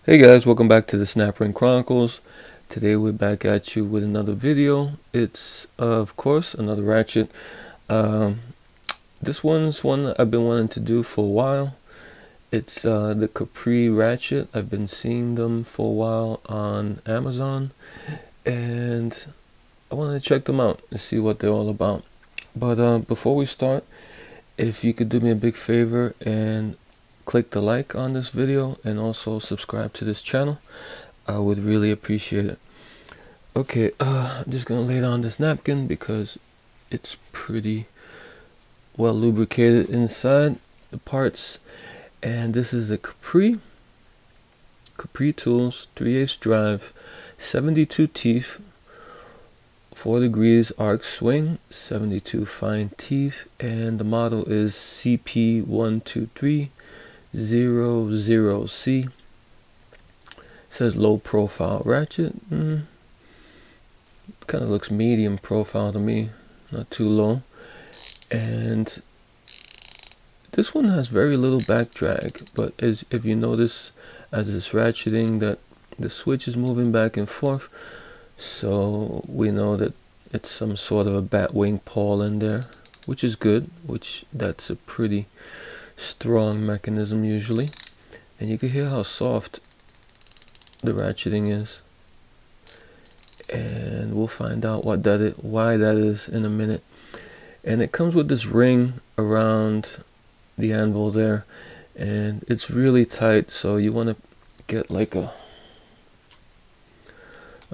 Hey guys, welcome back to the Snap Ring Chronicles. Today we're back at you with another video. It's of course another Ratchet. This one's one I've been wanting to do for a while. It's the Capri Ratchet. I've been seeing them for a while on Amazon, and I wanted to check them out and see what they're all about. But before we start, if you could do me a big favor and click the like on this video and also subscribe to this channel, I would really appreciate it. Okay, I'm just gonna lay down this napkin because it's pretty well lubricated inside the parts. And this is a Capri Tools 3/8 drive, 72 teeth, 4 degrees arc swing, 72 fine teeth, and the model is CP12300C. Says low profile ratchet. Kind of looks medium profile to me, not too low. And this one has very little back drag, but as if you notice, as it's ratcheting, that the switch is moving back and forth, so we know that it's some sort of a bat wing pawl in there, which is good, that's a pretty strong mechanism usually. And you can hear how soft the ratcheting is, and we'll find out why that is in a minute. And it comes with this ring around the anvil there, and it's really tight, so you want to get like a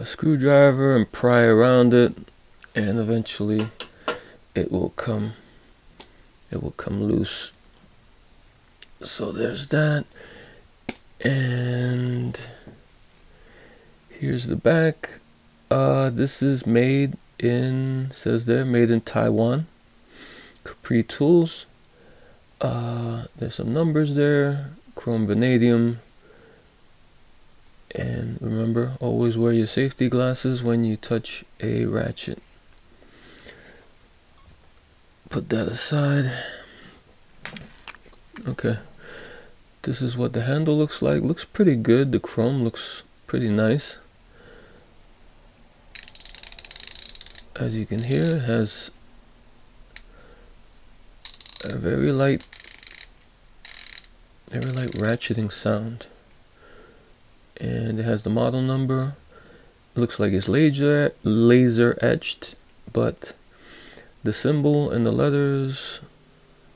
screwdriver and pry around it, and eventually it will come loose. So there's that, and here's the back. This is made in, says there, made in Taiwan. Capri Tools. There's some numbers there. Chrome vanadium. And remember, always wear your safety glasses when you touch a ratchet. Put that aside. Okay. This is what the handle looks like. Looks pretty good. The chrome looks pretty nice. As you can hear, it has a very light ratcheting sound. And it has the model number. It looks like it's laser etched, but the symbol and the letters,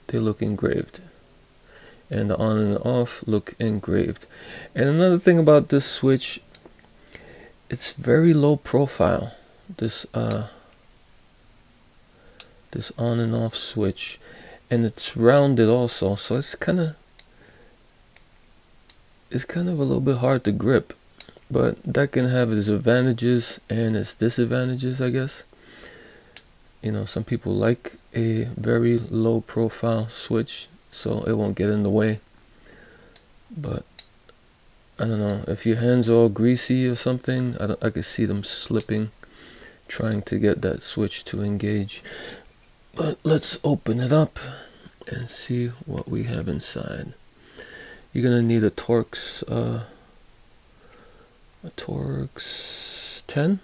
they look engraved. And the on and off look engraved. And another thing about this switch, it's very low profile. This on and off switch, and it's rounded also, so it's kind of a little bit hard to grip, but that can have its advantages and its disadvantages, I guess. You know, some people like a very low profile switch so it won't get in the way, but I don't know, if your hands are all greasy or something, I could see them slipping trying to get that switch to engage. But let's open it up and see what we have inside. You're gonna need a Torx 10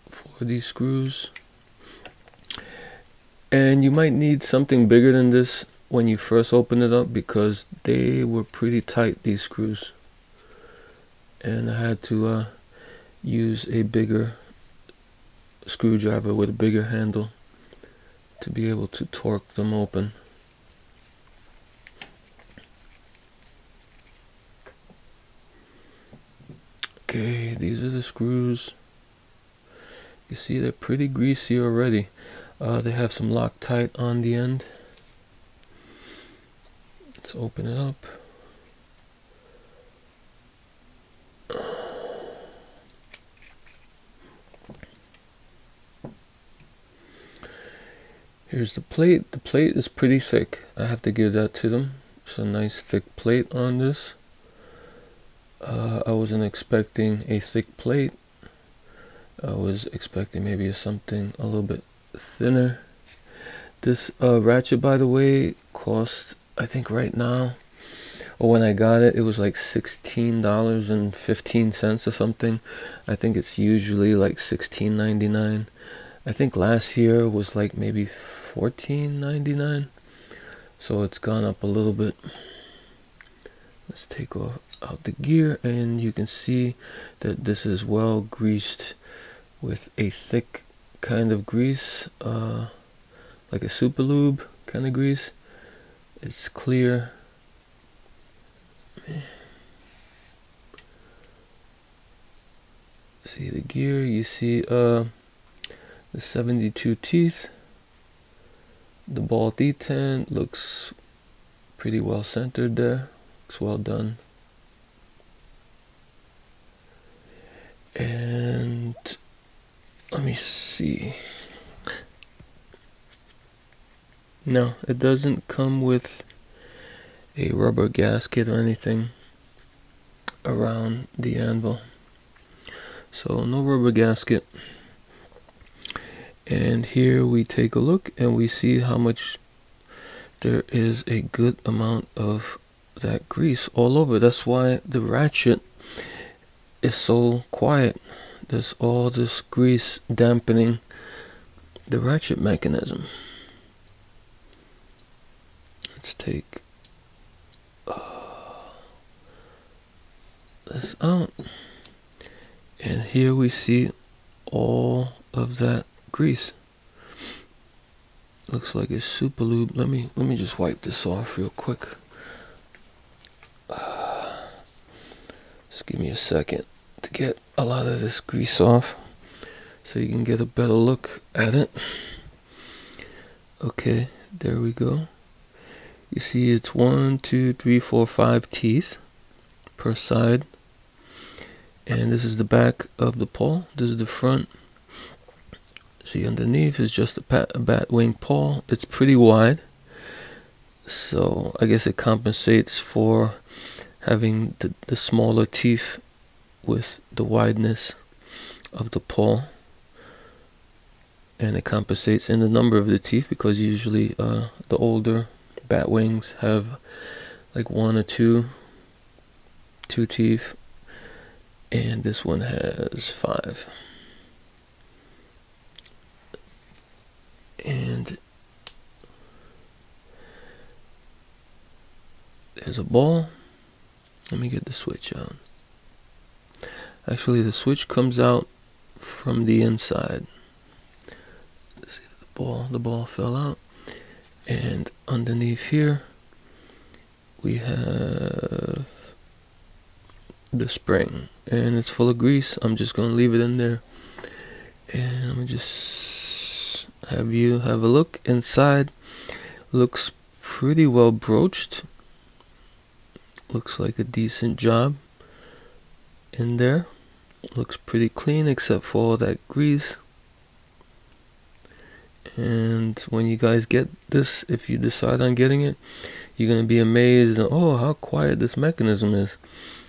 for these screws, and you might need something bigger than this when you first open it up because they were pretty tight, these screws, and I had to use a bigger screwdriver with a bigger handle to be able to torque them open. Okay, these are the screws. You see, they're pretty greasy already. They have some Loctite on the end. Let's open it up. Here's the plate. The plate is pretty thick. I have to give that to them. It's a nice thick plate on this. I wasn't expecting a thick plate. I was expecting maybe something a little bit thinner. This ratchet, by the way, costs, I think right now, or when I got it, it was like $16.15 or something. I think it's usually like $16.99. I think last year was like maybe $14.99. So it's gone up a little bit. Let's take out the gear, and you can see that this is well greased with a thick kind of grease, like a super lube kind of grease. It's clear. See the gear, you see the 72 teeth. The ball detent looks pretty well centered there. Looks well done. And let me see. No, it doesn't come with a rubber gasket or anything around the anvil. So no rubber gasket. And here we take a look and we see how much there is a good amount of that grease all over. That's why the ratchet is so quiet. There's all this grease dampening the ratchet mechanism. Let's take this out. And here we see all of that grease. Looks like it's super lube. Let me just wipe this off real quick. Just give me a second to get a lot of this grease off so you can get a better look at it. Okay, there we go. You see it's 1, 2, 3, 4, 5 teeth per side. And this is the back of the paw. This is the front. See, underneath is just a bat wing paw. It's pretty wide. So I guess it compensates for having the smaller teeth with the wideness of the paw. And it compensates in the number of the teeth, because usually the older bat wings have like 1 or 2 teeth. And this one has 5. And there's a ball. Let me get the switch out. Actually, the switch comes out from the inside. See the ball fell out. And underneath here we have the spring, and it's full of grease. I'm just gonna leave it in there, and I'm gonna just have you have a look inside. Looks pretty well broached. Looks like a decent job in there. Looks pretty clean except for all that grease. And when you guys get this, if you decide on getting it, you're gonna be amazed at, oh, how quiet this mechanism is.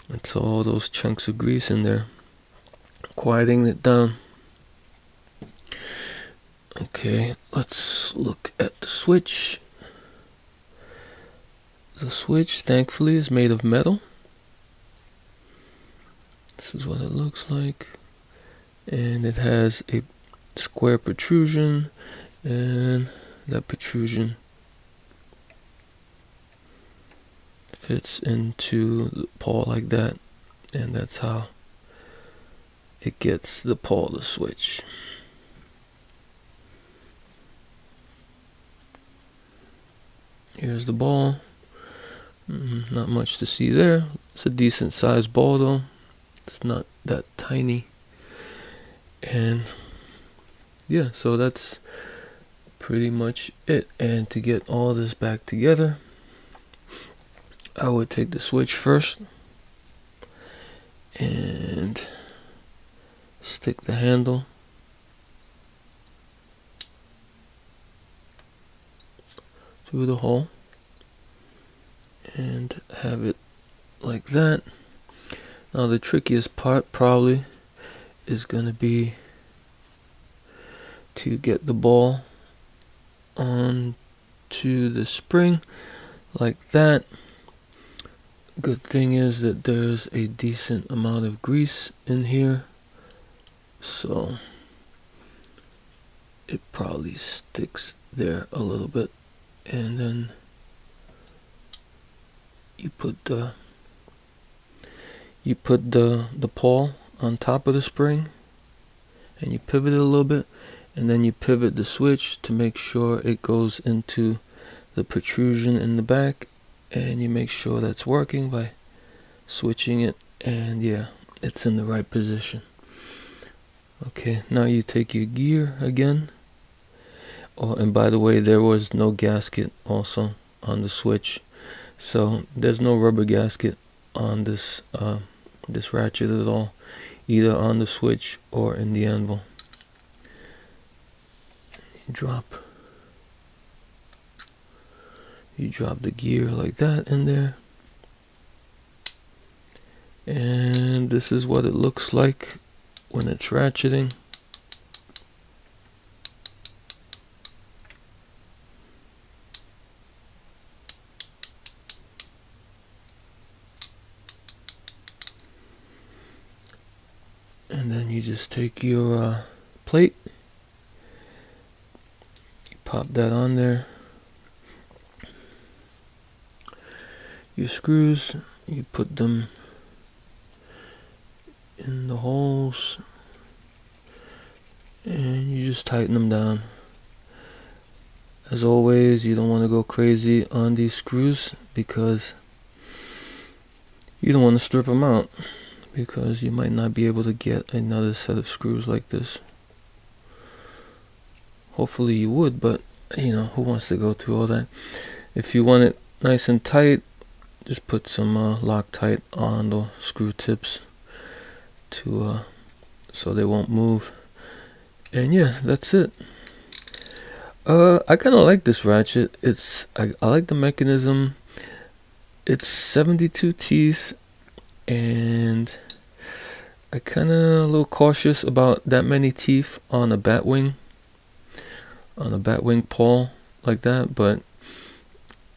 It's all those chunks of grease in there, quieting it down. Okay, let's look at the switch. The switch, thankfully, is made of metal. This is what it looks like. And it has a square protrusion, and that protrusion fits into the paw like that, and that's how it gets the paw to switch. Here's the ball. Not much to see there. It's a decent sized ball though. It's not that tiny. And yeah, so that's pretty much it. And to get all this back together, I would take the switch first and stick the handle through the hole and have it like that. Now the trickiest part probably is going to be to get the ball onto the spring like that Good thing is that there's a decent amount of grease in here, so it probably sticks there a little bit. And then you put the pawl on top of the spring, and you pivot it a little bit, and then you pivot the switch to make sure it goes into the protrusion in the back, and you make sure that's working by switching it, and yeah, it's in the right position. Okay, now you take your gear again. Oh, and by the way, there was no gasket also on the switch, so there's no rubber gasket on this this ratchet at all, either on the switch or in the anvil. You drop the gear like that in there, and this is what it looks like when it's ratcheting. And then you just take your plate, you pop that on there, your screws, you put them in the holes, and you just tighten them down. As always, you don't want to go crazy on these screws because you don't want to strip them out, because you might not be able to get another set of screws like this. Hopefully you would, but you know, who wants to go through all that? If you want it nice and tight, just put some Loctite on the screw tips to so they won't move. And yeah, that's it. I kind of like this ratchet. I like the mechanism. It's 72 teeth, and I kind of a little cautious about that many teeth on a batwing, pawl like that, but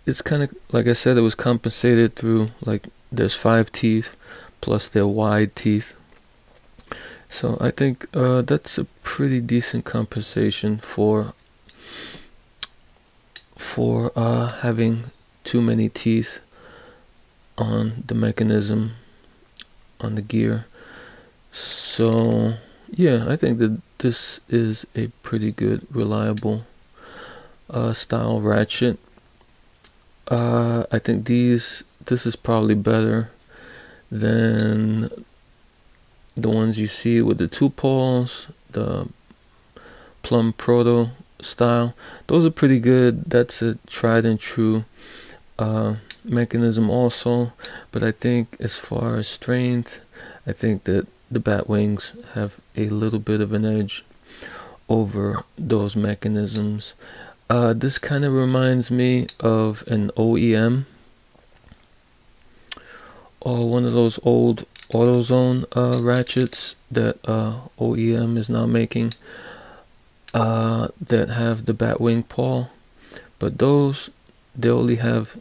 it's kind of, like I said, it was compensated through, like, there's 5 teeth plus their wide teeth. So I think that's a pretty decent compensation for having too many teeth on the mechanism, on the gear. So yeah, I think that this is a pretty good, reliable style ratchet. I think this is probably better than the ones you see with the 2 pawls, the Plum Proto style. Those are pretty good. That's a tried and true mechanism also. But I think as far as strength, I think that the bat wings have a little bit of an edge over those mechanisms. This kind of reminds me of an OEM, or one of those old AutoZone ratchets that OEM is now making, that have the batwing paw, but those, they only have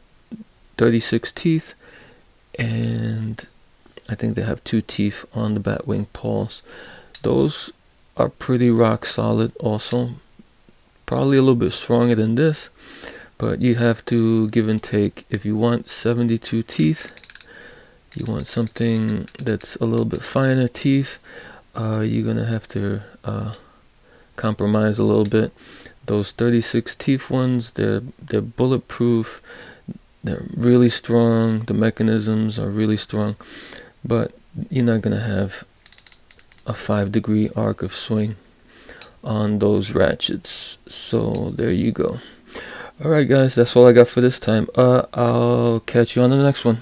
36 teeth, and I think they have 2 teeth on the batwing paws. Those are pretty rock solid also. Probably a little bit stronger than this, but you have to give and take. If you want 72 teeth, you want something that's a little bit finer teeth, you're gonna have to compromise a little bit. Those 36 teeth ones, they're bulletproof, they're really strong, the mechanisms are really strong, but you're not gonna have a 5-degree arc of swing on those ratchets. So there you go. Alright guys, that's all I got for this time. I'll catch you on the next one.